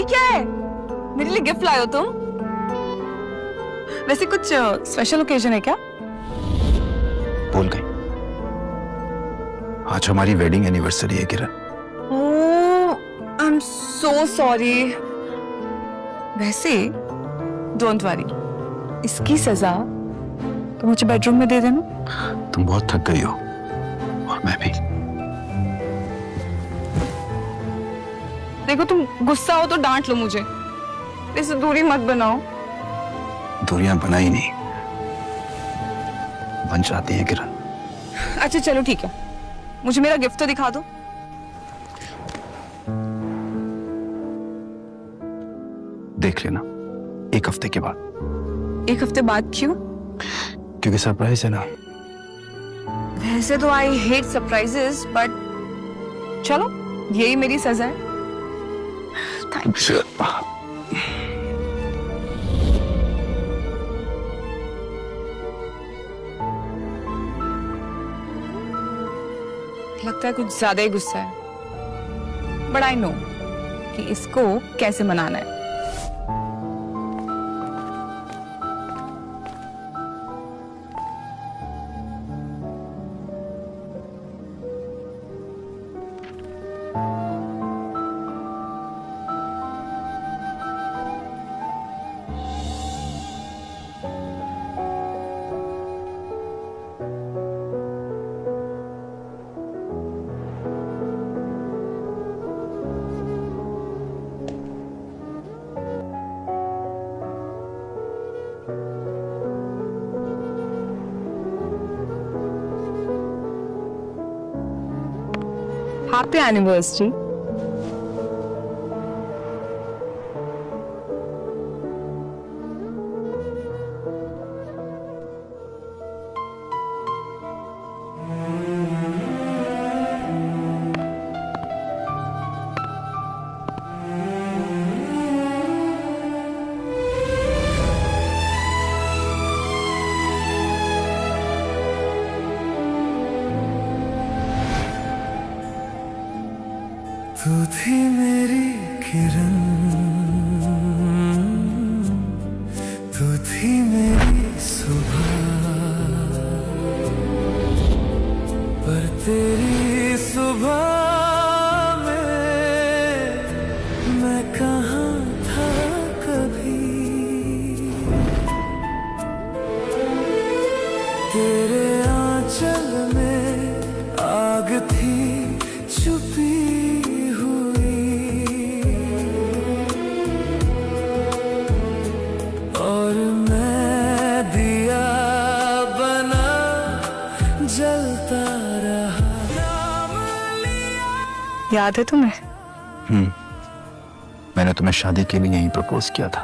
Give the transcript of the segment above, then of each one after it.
ये क्या है? मेरे लिए गिफ्ट लाए हो तुम? वैसे कुछ स्पेशल ओकेजन है क्या? भूल गई, आज हमारी वेडिंग एनिवर्सरी है किरण। ओह, आई एम सो सॉरी। वैसे डोंट वरी, इसकी सजा तो मुझे बेडरूम में दे देना। तुम बहुत थक गई हो और मैं भी। देखो, तुम गुस्सा हो तो डांट लो मुझे, इससे दूरी मत बनाओ। दूरियां बनाई नहीं, बन जाती हैं किरण। अच्छा चलो ठीक है, मुझे मेरा गिफ्ट तो दिखा दो। देख लेना 1 हफ्ते के बाद। 1 हफ्ते बाद क्यों? क्योंकि सरप्राइज है ना। वैसे तो आई हेट सरप्राइजेस, बट चलो यही मेरी सजा है। Thank you. लगता है कुछ ज्यादा ही गुस्सा है, बट आई नो कि इसको कैसे मनाना है। Happy anniversary. तू थी मेरी किरण, तू थी मेरी सुबह, पर तेरी सुबह में मैं कहाँ था कभी। तेरे आंचल में आग थी छुपी, और मैं दिया बना जलता रहा। याद है तुम्हें? मैंने तुम्हें शादी के लिए यहीं प्रपोज किया था,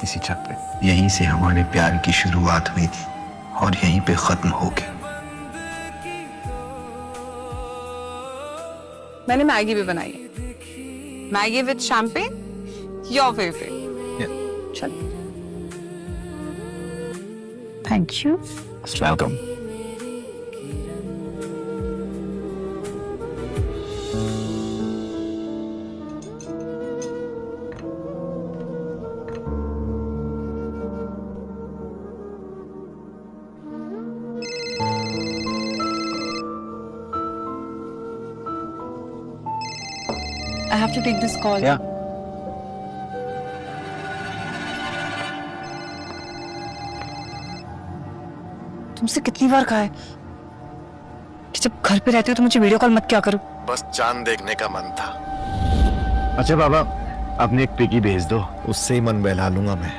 इसी छत पे। यहीं से हमारे प्यार की शुरुआत हुई थी और यहीं पे खत्म होगी। मैंने मैगी भी बनाई है, Maggi with champagne, your favourite. चल, thank you. Welcome. I have to take this call. Yeah. तुमसे कितनी बार कहा है कि जब घर पे रहती हो तो मुझे वीडियो कॉल मत किया करो। बस चांद देखने का मन था। अच्छा बाबा, अपनी एक पिकी भेज दो, उससे ही मन बहला लूंगा मैं।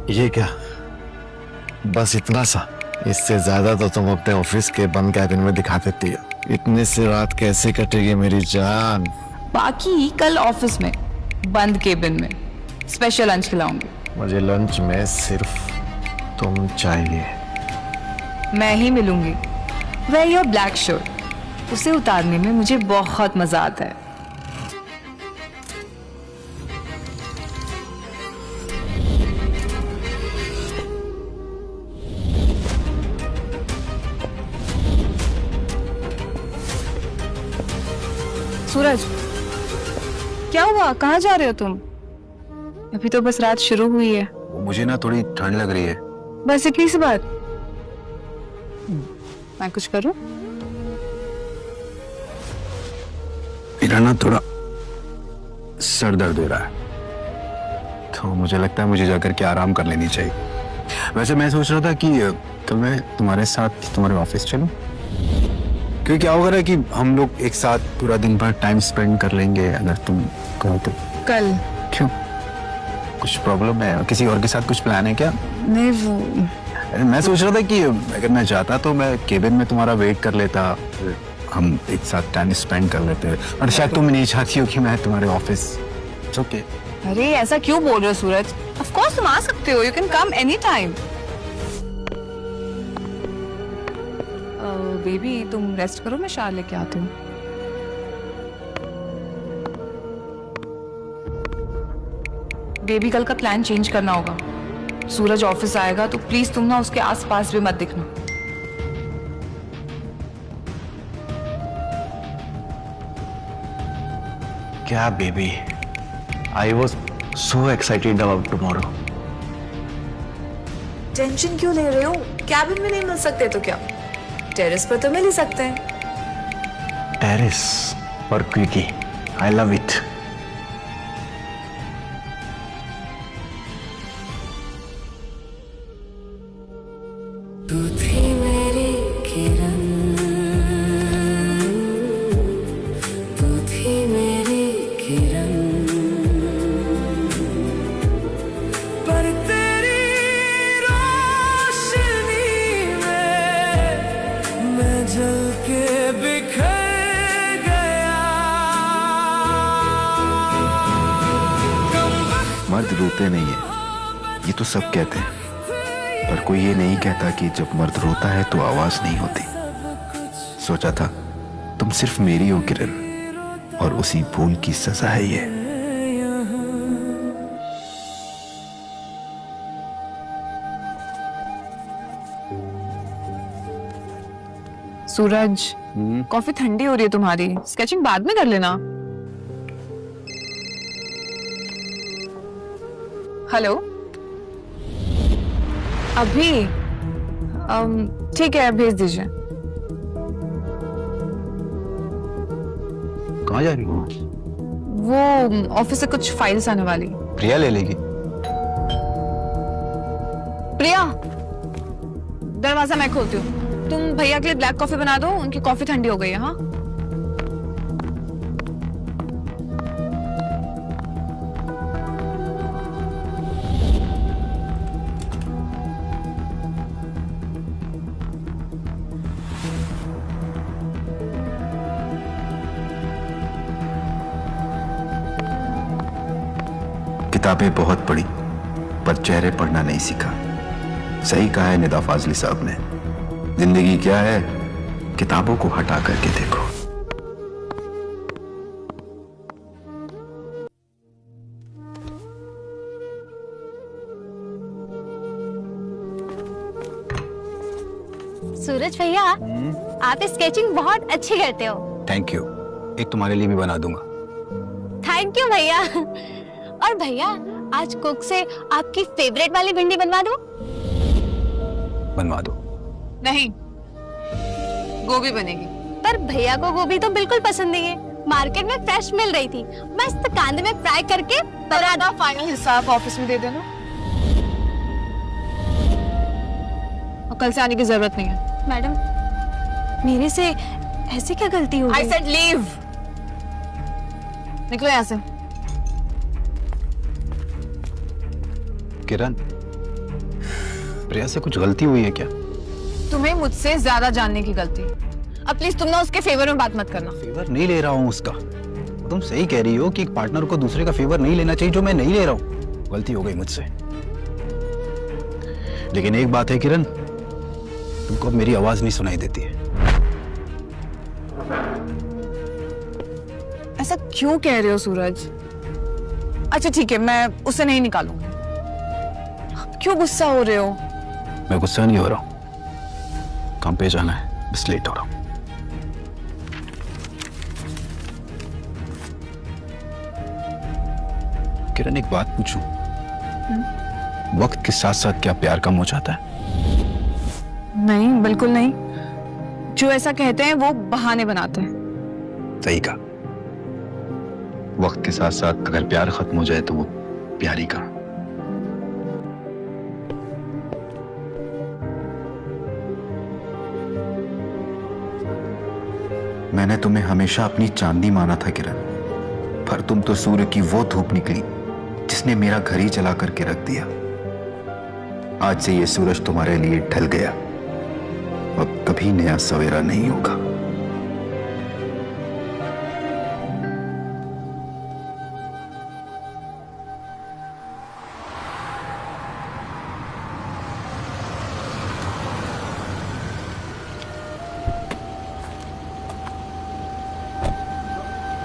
ये क्या? बस इतना सा, इससे ज्यादा तो तुम अपने ऑफिस के बंद कैबिन में दिखा देती हो। इतने से रात कैसे कटेगी मेरी जान? बाकी कल ऑफिस में बंद केबिन में स्पेशल लंच खिलाऊंगी। मुझे लंच में सिर्फ तुम चाहिए। मैं ही मिलूंगी। वेयर योर ब्लैक शर्ट, उसे उतारने में मुझे बहुत मजा आता है। सूरज, क्या हुआ? कहाँ जा रहे हो तुम? अभी तो बस रात शुरू हुई है। मुझे ना थोड़ी ठंड लग रही है। बस इतनी सी बात। मैं कुछ करूं? मेरा ना थोड़ा सर दर्द हो रहा है, तो मुझे लगता है मुझे जाकर के आराम कर लेनी चाहिए। वैसे मैं सोच रहा था कि कल मैं तुम्हारे साथ तुम्हारे ऑफिस चलूं, क्योंकि क्या होगा ना कि हम लोग एक साथ पूरा दिन भर टाइम स्पेंड कर लेंगे अगर तुम कहो तो। कल? क्यों, कुछ प्रॉब्लम है? किसी और के साथ कुछ प्लान है क्या? नहीं, वो मैं सोच रहा था कि अगर मैं जाता तो मैं केबिन में तुम्हारा वेट कर लेता, हम एक साथ टाइम स्पेंड कर लेते। और शायद तुम नहीं चाहती हो कि मैं तुम्हारे ऑफिस। ओके। अरे ऐसा क्यों बोल रहे हो सूरज? ऑफ कोर्स तुम आ सकते हो, you can come any time. Baby तुम रेस्ट करो, मैं शाल लेके आती हूँ। बेबी कल का प्लान चेंज करना होगा। सूरज ऑफिस आएगा तो प्लीज तुम ना उसके आसपास भी मत दिखना। क्या baby, I was so excited about tomorrow. Tension क्यों ले रहे हो? कैबिन में नहीं मिल सकते तो क्या, टेरेस पर तो मिल ही सकते हैं। टेरेस और क्विकी, आई लव इट। तू थी मेरी किरण, तू थी मेरी किरण, पर तेरी रोशनी में मैं जल के बिखर गया। मर्द रोते नहीं है, ये तो सब कहते हैं, पर कोई ये नहीं कहता कि जब मर्द रोता है तो आवाज नहीं होती। सोचा था तुम सिर्फ मेरी हो किरण, और उसी भूल की सजा है ये। सूरज, कॉफी ठंडी हो रही है तुम्हारी, स्केचिंग बाद में कर लेना। हेलो, अभी ठीक है, भेज दीजिए। कहाँ जा रही हो? वो ऑफिस से कुछ फाइल्स आने वाली। प्रिया ले लेगी। प्रिया, दरवाजा मैं खोलती हूँ, तुम भैया के लिए ब्लैक कॉफी बना दो, उनकी कॉफी ठंडी हो गई है। हाँ, किताबें बहुत पढ़ी पर चेहरे पढ़ना नहीं सीखा। सही कहा है निदा फाजली साहब ने, जिंदगी क्या है, किताबों को हटा करके देखो। सूरज भैया, आप स्केचिंग बहुत अच्छी करते हो। थैंक यू, एक तुम्हारे लिए भी बना दूंगा। थैंक यू भैया। और भैया, आज कुक से आपकी फेवरेट वाली भिंडी बनवा दूं? बनवा दो। नहीं, गोभी बनेगी। पर भैया को गोभी तो बिल्कुल पसंद नहीं है, मार्केट में फ्रेश मिल रही थी, मस्त कांदे में फ्राई करके बना दो। फाइनल हिसाब ऑफिस में दे देना, और कल से आने की जरूरत नहीं है। मैडम, मेरे से ऐसी क्या गलती हो गई? आई सेड लीव, निकलो यहाँ से। किरण, प्रिया से कुछ गलती हुई है क्या? तुम्हें मुझसे ज्यादा जानने की गलती। अब प्लीज तुम ना उसके फेवर में बात मत करना। फेवर नहीं ले रहा हूँ उसका, तुम सही कह रही हो कि एक पार्टनर को दूसरे का फेवर नहीं लेना चाहिए, जो मैं नहीं ले रहा हूँ। गलती हो गई मुझसे। लेकिन एक बात है किरण, तुमको अब मेरी आवाज नहीं सुनाई देती है। ऐसा क्यों कह रहे हो सूरज? अच्छा ठीक है, मैं उसे नहीं निकालूंगी। क्यों गुस्सा हो रहे हो? मैं गुस्सा नहीं हो रहा हूं, काम पे जाना है, बस लेट हो रहा हूं। किरण, एक बात पूछूं? वक्त के साथ साथ क्या प्यार कम हो जाता है? नहीं, बिल्कुल नहीं। जो ऐसा कहते हैं वो बहाने बनाते हैं। सही कहा। वक्त के साथ साथ अगर प्यार खत्म हो जाए तो वो प्यार ही कहा। मैंने तुम्हें हमेशा अपनी चांदी माना था किरण, पर तुम तो सूर्य की वो धूप निकली जिसने मेरा घर ही जला करके रख दिया। आज से ये सूरज तुम्हारे लिए ढल गया, अब कभी नया सवेरा नहीं होगा।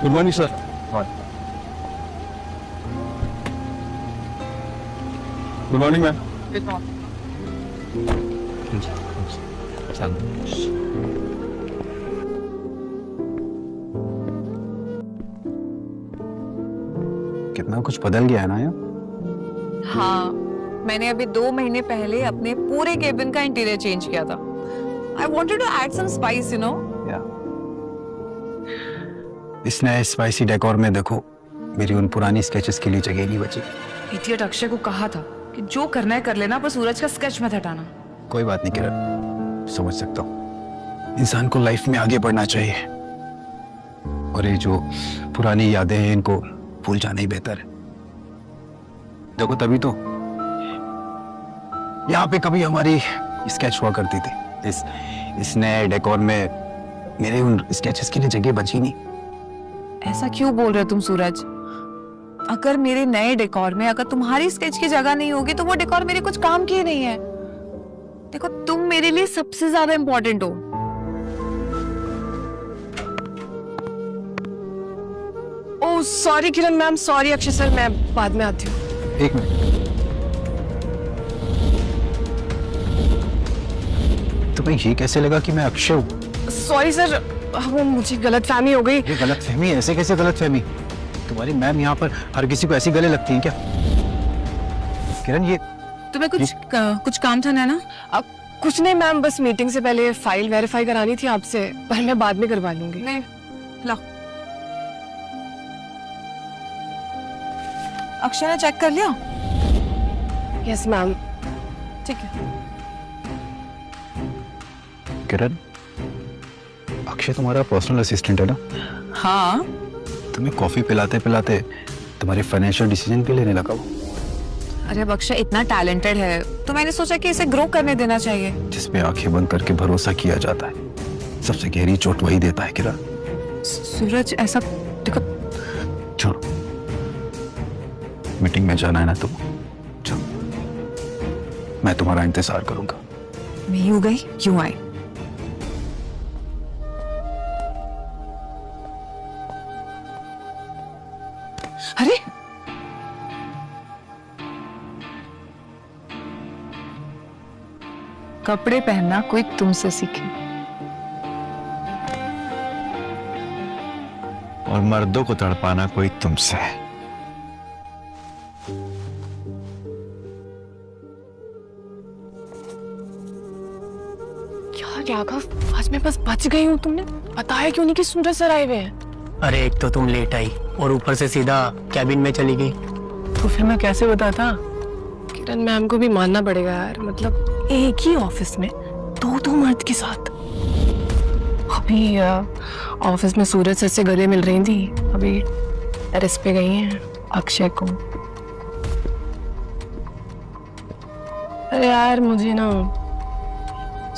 Good morning sir. Good morning ma'am. कितना कुछ बदल गया है ना यार। हाँ, मैंने अभी 2 महीने पहले अपने पूरे केबिन का इंटीरियर चेंज किया था। I wanted to add some spice, you know. इस नए स्पाइसी डेकोर में देखो, मेरी उन पुरानी स्केचेस के लिए जगह नहीं बची। इडियट अक्षय को कहा था कि जो करना है कर लेना, पर सूरज का स्केच मत हटाना। कोई बात नहीं किरण, समझ सकता हूँ। इंसान को लाइफ में आगे बढ़ना चाहिए, और ये जो पुरानी यादें हैं इनको भूल जाना ही बेहतर है। देखो तभी तो यहाँ पे कभी हमारी स्केच हुआ करती थी। इस नए डेकोर में मेरे उन स्केचेस के लिए जगह बची नहीं। ऐसा क्यों बोल रहे हो तुम सूरज? अगर मेरे नए डेकोर में अगर तुम्हारी स्केच की जगह नहीं होगी तो वो डेकोर मेरे कुछ काम की नहीं है। देखो, तुम मेरे लिए सबसे ज्यादा इंपॉर्टेंट हो। ओह सॉरी किरण मैम, सॉरी अक्षय सर, मैं बाद में आती हूँ। एक मिनट, तुम्हें ये कैसे लगा कि मैं अक्षय हूँ? सॉरी सर, वो मुझे गलतफहमी हो गई। ये गलतफहमी? ऐसे कैसे गलतफहमी? तुम्हारी मैम यहाँ पर हर किसी को ऐसी गले लगती है क्या? किरण, ये तुम्हें कुछ काम था ना? अब कुछ नहीं मैम, बस मीटिंग से पहले फाइल वेरीफाई करानी थी आपसे, पर मैं बाद में करवा लूंगी। नहीं, लो। अक्षय ने चेक कर लिया? Yes ma'am. ठीक है। किरण, अक्षय तुम्हारा पर्सनल असिस्टेंट है ना? हाँ। तुम्हें कॉफी पिलाते पिलाते तुम्हारे फाइनेंशियल डिसीजन भी लेने लगा वो। अरे अब अक्षय इतना टैलेंटेड है तो मैंने सोचा कि इसे ग्रो करने देना चाहिए। जिसपे आंखें बंद करके भरोसा किया जाता है, सबसे गहरी चोट वही देता है किरण। सूरज, ऐसा देखो। छोड़ो, मीटिंग में जाना है ना तुम? चलो, मैं तुम्हारा इंतजार करूंगा। मैं यूं गई यूं आई। अरे कपड़े पहनना कोई तुमसे सीखे, और मर्दों को तड़पाना कोई तुमसे। यार राघव, आज मैं बस बच गई हूँ। तुमने बताया क्यों नहीं कि सूरज सर आए हुए हैं? अरे एक तो तुम लेट आई और ऊपर से सीधा कैबिन में चली गई, तो फिर मैं कैसे बताता? किरण मैम को भी मानना पड़ेगा यार, मतलब एक ही ऑफिस में दो मर्द के साथ। अभी ऑफिस में सूरज सर से गले मिल रही थी, अभी टेरेस पे गई हैं अक्षय को। अरे यार मुझे ना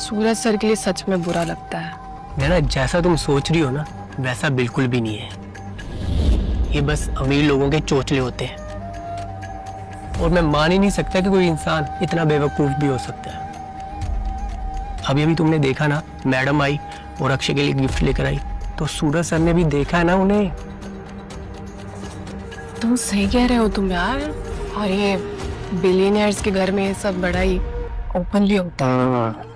सूरज सर के लिए सच में बुरा लगता है। मेरा जैसा तुम सोच रही हो ना वैसा बिल्कुल भी नहीं है। ये बस अमीर लोगों के चोचले होते हैं। और मैं मान ही नहीं सकता कि कोई इंसान इतना बेवकूफ भी हो सकता है। अभी अभी तुमने देखा ना, मैडम आई और अक्षय के लिए गिफ्ट लेकर आई, तो सूरज सर ने भी देखा है ना उन्हें। तुम सही कह रहे हो तुम यार। और ये बिलियनियर्स के घर में ये सब बड़ा ही ओपनली होता है।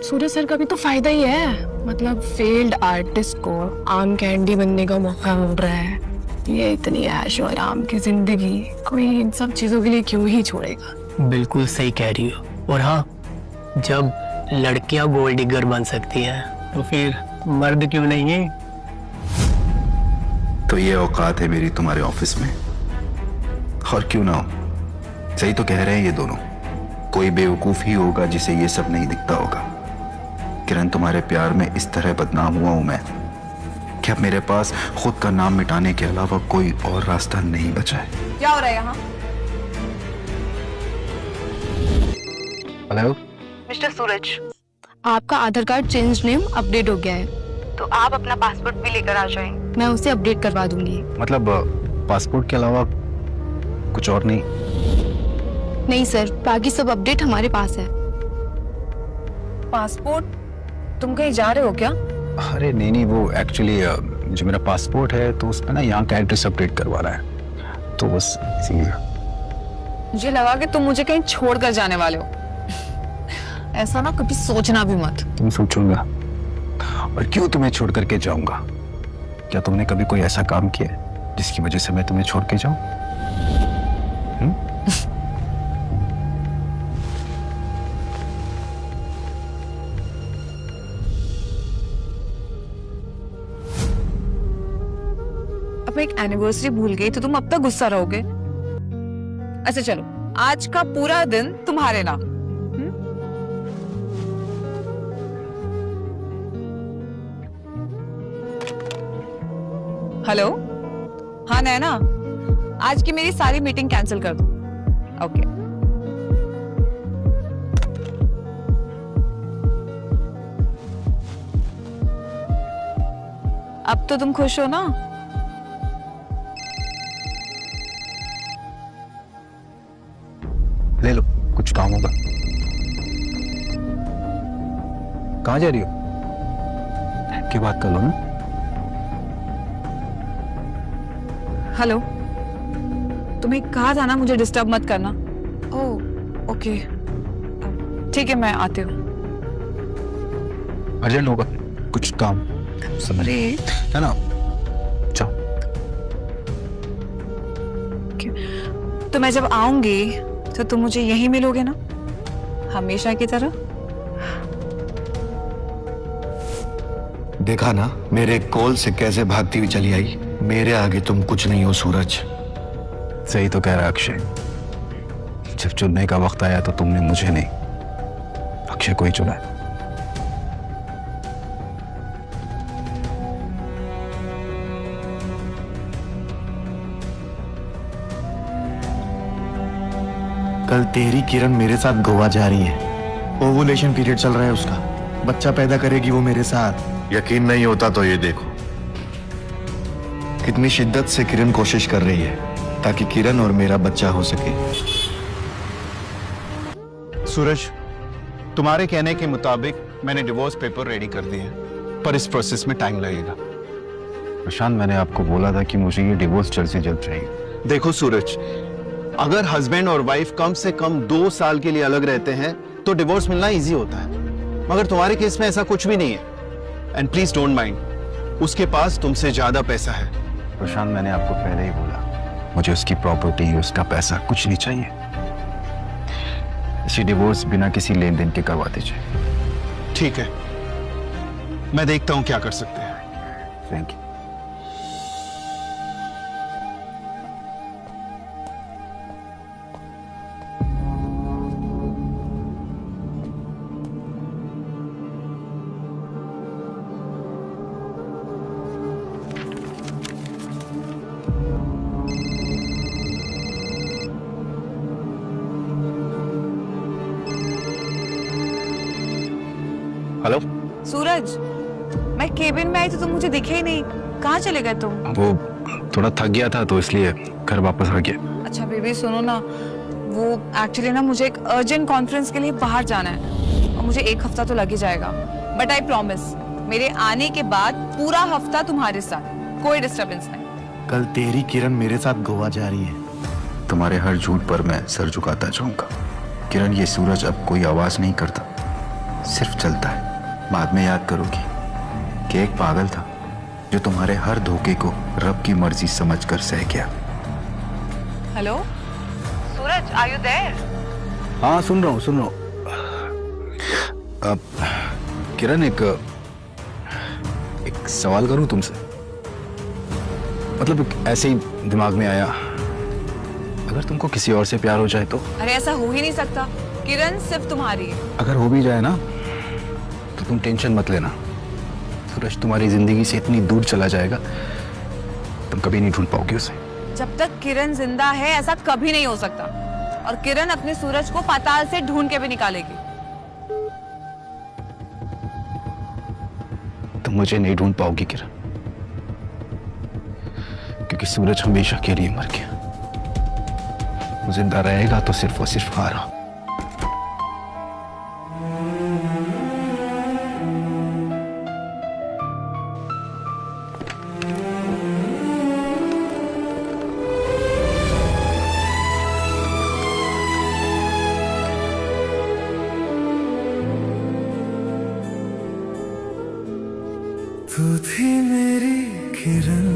सूरज सर का भी तो फायदा ही है, मतलब फेल्ड आर्टिस्ट को आम कैंडी बनने का मौका मिल रहा है। ये इतनी ऐश और आराम की जिंदगी कोई इन सब चीजों के लिए क्यों ही छोड़ेगा। बिल्कुल सही कह रही हो। और हाँ, जब लड़कियां गोल्ड डिगर बन सकती हैं तो फिर मर्द क्यों नहीं है। तो ये औकात है मेरी तुम्हारे ऑफिस में, और क्यों ना हो। सही तो कह रहे हैं ये दोनों। कोई बेवकूफ ही होगा जिसे ये सब नहीं दिखता होगा। किरण, तुम्हारे प्यार में इस तरह बदनाम हुआ हूं मैं कि अब मेरे पास खुद का नाम मिटाने के अलावा कोई और रास्ता नहीं बचा है। क्या हो रहा है यहाँ? हेलो मिस्टर सूरज, आपका आधार कार्ड चेंज नेम अपडेट हो गया है, तो आप अपना पासपोर्ट भी लेकर आ जाएं। मैं उसे अपडेट करवा दूंगी। मतलब पासपोर्ट के अलावा कुछ और नहीं? नहीं सर, बाकी सब अपडेट हमारे पास है। पासपोर्ट? तुम कहीं जा रहे हो क्या? अरे नहीं, वो एक्चुअली जो मेरा पासपोर्ट है तो उसमें ना यहाँ का एड्रेस अपडेट करवा रहा है, तो बस इसीलिए। मुझे लगा कि तुम मुझे कहीं छोड़कर जाने वाले हो। ऐसा ना कभी सोचना भी मत। तुम सोचूंगा, और क्यों तुम्हें छोड़ करके जाऊंगा? क्या तुमने कभी कोई ऐसा काम किया है जिसकी वजह से मैं तुम्हें छोड़ के जाऊं? अब एक एनिवर्सरी भूल गई तो तुम अब तक गुस्सा रहोगे? अच्छा चलो, आज का पूरा दिन तुम्हारे नाम। हेलो, हाँ नैना, आज की मेरी सारी मीटिंग कैंसिल कर दो। ओके। अब तो तुम खुश हो ना? ले लो, कुछ काम होगा। कहाँ जा रही हो? की बात कर लो ना। हेलो, तुम्हें कहा था ना मुझे डिस्टर्ब मत करना। ओह ओके, ठीक है, मैं आती हूँ। अर्जेंट होगा, कुछ काम अरे है ना। जाओ। तो मैं जब आऊंगी तो तुम मुझे यहीं मिलोगे ना, हमेशा की तरह? देखा ना मेरे कॉल से कैसे भागती हुई चली आई। मेरे आगे तुम कुछ नहीं हो सूरज। सही तो कह रहा अक्षय, जब चुनने का वक्त आया तो तुमने मुझे नहीं, अक्षय को ही चुना है। कल तेरी किरण मेरे साथ गोवा जा रही है। ओवुलेशन पीरियड चल रहा है उसका, बच्चा पैदा करेगी वो मेरे साथ। यकीन नहीं होता तो ये देखो कितनी शिद्दत से किरण कोशिश कर रही है ताकि किरण और मेरा बच्चा हो सके। सूरज, तुम्हारे कहने के मुताबिक मैंने डिवोर्स पेपर रेडी कर दिए हैं, पर इस प्रोसेस में टाइम लगेगा। प्रशांत, मैंने आपको बोला था कि मुझे ये डिवोर्स जल्द से जल्द चाहिए। देखो सूरज, अगर हस्बैंड और वाइफ कम से कम 2 साल के लिए अलग रहते हैं तो डिवोर्स मिलना इजी होता है, मगर तुम्हारे केस में ऐसा कुछ भी नहीं है। एंड प्लीज डोंट माइंड, उसके पास तुमसे ज्यादा पैसा है। प्रशांत, मैंने आपको पहले ही बोला, मुझे उसकी प्रॉपर्टी, उसका पैसा कुछ नहीं चाहिए। इसी डिवोर्स बिना किसी लेन देन के करवा दीजिए। ठीक है, मैं देखता हूं क्या कर सकते हैं। Thank you. हेलो। सूरज, मैं केबिन में आई तो तुम मुझे दिखे ही नहीं, कहाँ चले गए तुम? वो थोड़ा थक गया था तो इसलिए घर वापस आ गया। अच्छा बेबी सुनो ना, वो एक्चुअली ना मुझे एक अर्जेंट कॉन्फ्रेंस के लिए बाहर जाना है और मुझे 1 हफ्ता तो लग ही जाएगा, बट आई प्रॉमिस मेरे आने के बाद पूरा हफ्ता तुम्हारे साथ, कोई डिस्टरबेंस नहीं। कल तेरी किरण मेरे साथ गोवा जा रही है। तुम्हारे हर झूठ पर मैं सर झुकाता जाऊंगा। किरण, ये सूरज अब कोई आवाज नहीं करता, सिर्फ चलता है। बाद में याद करोगी कि एक पागल था जो तुम्हारे हर धोखे को रब की मर्जी समझकर सह गया। Hello Suraj, are you there? हाँ सुन रहा हूँ। अब किरण, एक सवाल करूं तुमसे, मतलब ऐसे ही दिमाग में आया, अगर तुमको किसी और से प्यार हो जाए तो? अरे ऐसा हो ही नहीं सकता, किरण सिर्फ तुम्हारी है। अगर हो भी जाए ना तो तुम टेंशन मत लेना, सूरज तुम्हारी जिंदगी से इतनी दूर चला जाएगा तुम कभी नहीं ढूंढ पाओगे उसे। जब तक किरण जिंदा है ऐसा कभी नहीं हो सकता, और किरण अपने सूरज को पाताल से ढूंढ के भी निकालेगी। तुम मुझे नहीं ढूंढ पाओगी किरण, क्योंकि सूरज हमेशा के लिए मर गया। वो जिंदा रहेगा तो सिर्फ और सिर्फ हारा। तू थी मेरी किरण,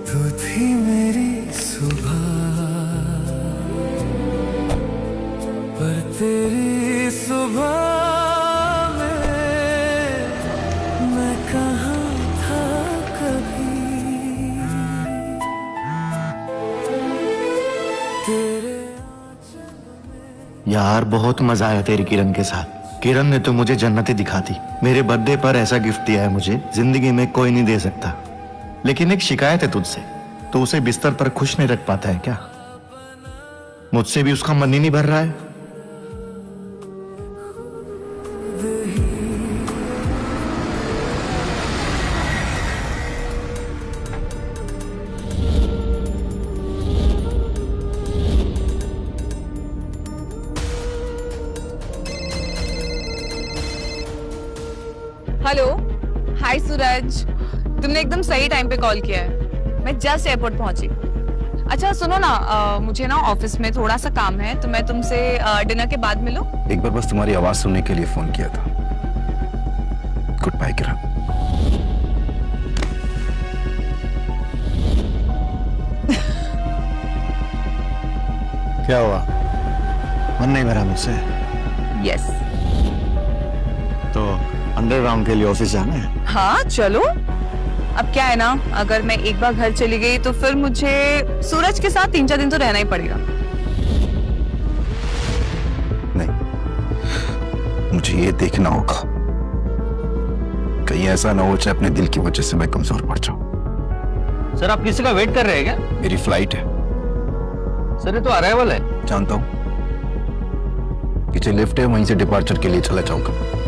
तू थी मेरी सुबह, पर तेरी सुबह में मैं कहाँ था कभी। तेरे यार बहुत मजा आया तेरी किरण के साथ। किरण ने तो मुझे जन्नतें दिखा दी। मेरे बर्थडे पर ऐसा गिफ्ट दिया है मुझे, जिंदगी में कोई नहीं दे सकता। लेकिन एक शिकायत है तुझसे, तो उसे बिस्तर पर खुश नहीं रख पाता है क्या? मुझसे भी उसका मन ही नहीं भर रहा है। हेलो, हाय सूरज, तुमने एकदम सही टाइम पे कॉल किया है। मैं जस्ट एयरपोर्ट पहुंची। अच्छा सुनो ना, मुझे ना ऑफिस में थोड़ा सा काम है, तो मैं तुमसे डिनर के बाद मिलूं? एक बार बस तुम्हारी आवाज सुनने के लिए फोन किया था। गुड बाय किरण। क्या हुआ, मन नहीं भरा मुझसे? यस। तो अंडरग्राउंड के लिए ऑफिस जाना है? हाँ चलो। अब क्या है ना, अगर मैं एक बार घर चली गई तो फिर मुझे सूरज के साथ 3-4 दिन तो रहना ही पड़ेगा। नहीं, मुझे ये देखना होगा कहीं ऐसा ना हो चाहे अपने दिल की वजह से मैं कमजोर पड़ जाऊं। सर आप किसी का वेट कर रहे हैं क्या? मेरी फ्लाइट है सर ये तो अराइवल है। जानता हूं, पीछे लिफ्ट है, वहीं से डिपार्चर के लिए चला जाऊंगा।